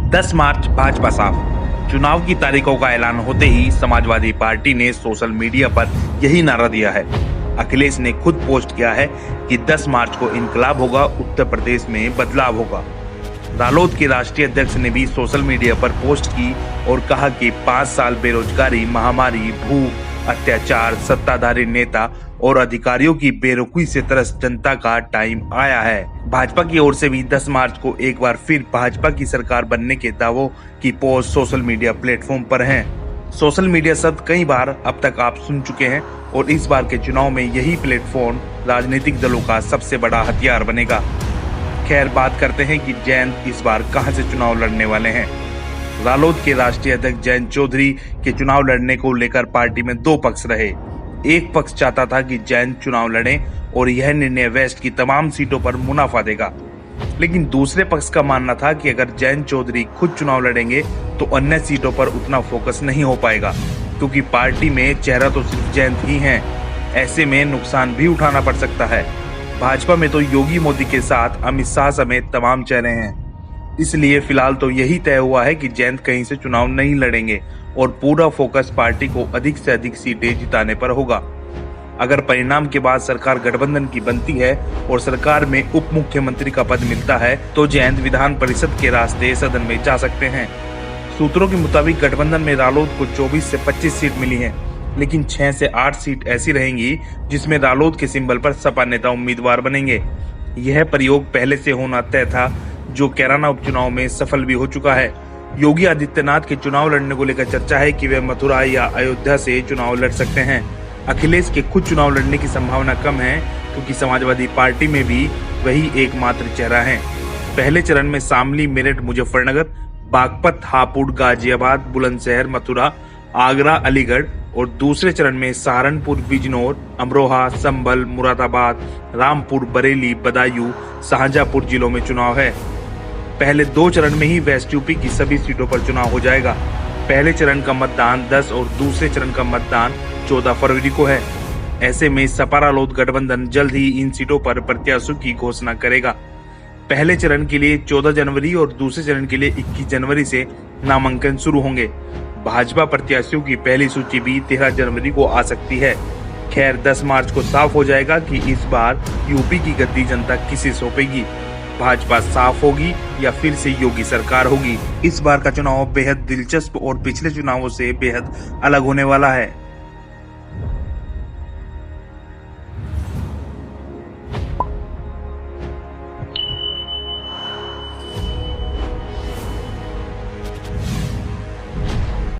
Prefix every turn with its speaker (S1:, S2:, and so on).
S1: 10 मार्च भाजपा साफ। चुनाव की तारीखों का ऐलान होते ही समाजवादी पार्टी ने सोशल मीडिया पर यही नारा दिया है। अखिलेश ने खुद पोस्ट किया है कि 10 मार्च को इंकलाब होगा, उत्तर प्रदेश में बदलाव होगा। रालोद के राष्ट्रीय अध्यक्ष ने भी सोशल मीडिया पर पोस्ट की और कहा कि 5 साल बेरोजगारी, महामारी, भूख, अत्याचार, सत्ताधारी नेता और अधिकारियों की बेरुखी से त्रस्त जनता का टाइम आया है। भाजपा की ओर से भी 10 मार्च को एक बार फिर भाजपा की सरकार बनने के दावों की पोस्ट सोशल मीडिया प्लेटफॉर्म पर हैं। सोशल मीडिया शब्द कई बार अब तक आप सुन चुके हैं और इस बार के चुनाव में यही प्लेटफॉर्म राजनीतिक दलों का सबसे बड़ा हथियार बनेगा। खैर, बात करते हैं कि जयंत इस बार कहां से चुनाव लड़ने वाले हैं। रालोद के राष्ट्रीय अध्यक्ष जयंत चौधरी के चुनाव लड़ने को लेकर पार्टी में 2 पक्ष रहे। एक पक्ष चाहता था कि जयंत चुनाव लड़े और यह निर्णय वेस्ट की तमाम सीटों पर मुनाफा देगा, लेकिन दूसरे पक्ष का मानना था कि अगर जयंत चौधरी खुद चुनाव लड़ेंगे तो अन्य सीटों पर उतना फोकस नहीं हो पाएगा, क्योंकि पार्टी में चेहरा तो सिर्फ जयंत ही है। ऐसे में नुकसान भी उठाना पड़ सकता है। भाजपा में तो योगी मोदी के साथ अमित शाह समेत तमाम चेहरे हैं, इसलिए फिलहाल तो यही तय हुआ है कि जयंत कहीं से चुनाव नहीं लड़ेंगे और पूरा फोकस पार्टी को अधिक से अधिक सीटें जिताने पर होगा। अगर परिणाम के बाद सरकार गठबंधन की बनती है और सरकार में उप मुख्यमंत्री का पद मिलता है तो जयंत विधान परिषद के रास्ते सदन में जा सकते हैं। सूत्रों के मुताबिक गठबंधन में रालोद को 24 से 25 सीट मिली है, लेकिन 6 से 8 सीट ऐसी रहेंगी जिसमें रालोद के सिंबल पर सपा नेता उम्मीदवार बनेंगे। यह प्रयोग पहले से होना तय था, जो कैराना उपचुनाव में सफल भी हो चुका है। योगी आदित्यनाथ के चुनाव लड़ने को लेकर चर्चा है कि वे मथुरा या अयोध्या से चुनाव लड़ सकते हैं। अखिलेश के खुद चुनाव लड़ने की संभावना कम है, क्योंकि समाजवादी पार्टी में भी वही एकमात्र चेहरा है। पहले चरण में शामली, मेरठ, मुजफ्फरनगर, बागपत, हापुड़, गाजियाबाद, बुलंदशहर, मथुरा, आगरा, अलीगढ़ और दूसरे चरण में सहारनपुर, बिजनौर, अमरोहा, संभल, मुरादाबाद, रामपुर, बरेली, बदायूं, शाहजहांपुर जिलों में चुनाव है। पहले 2 चरण में ही वेस्ट यूपी की सभी सीटों पर चुनाव हो जाएगा। पहले चरण का मतदान 10 और दूसरे चरण का मतदान 14 फरवरी को है। ऐसे में सपा रालोद गठबंधन जल्द ही इन सीटों पर प्रत्याशियों की घोषणा करेगा। पहले चरण के लिए 14 जनवरी और दूसरे चरण के लिए 21 जनवरी से नामांकन शुरू होंगे। भाजपा प्रत्याशियों की पहली सूची भी 13 जनवरी को आ सकती है। खैर, 10 मार्च को साफ हो जाएगा कि इस बार यूपी की गद्दी जनता किसे सौंपेगी। भाजपा साफ होगी या फिर से योगी सरकार होगी। इस बार का चुनाव बेहद दिलचस्प और पिछले चुनावों से बेहद अलग होने वाला है।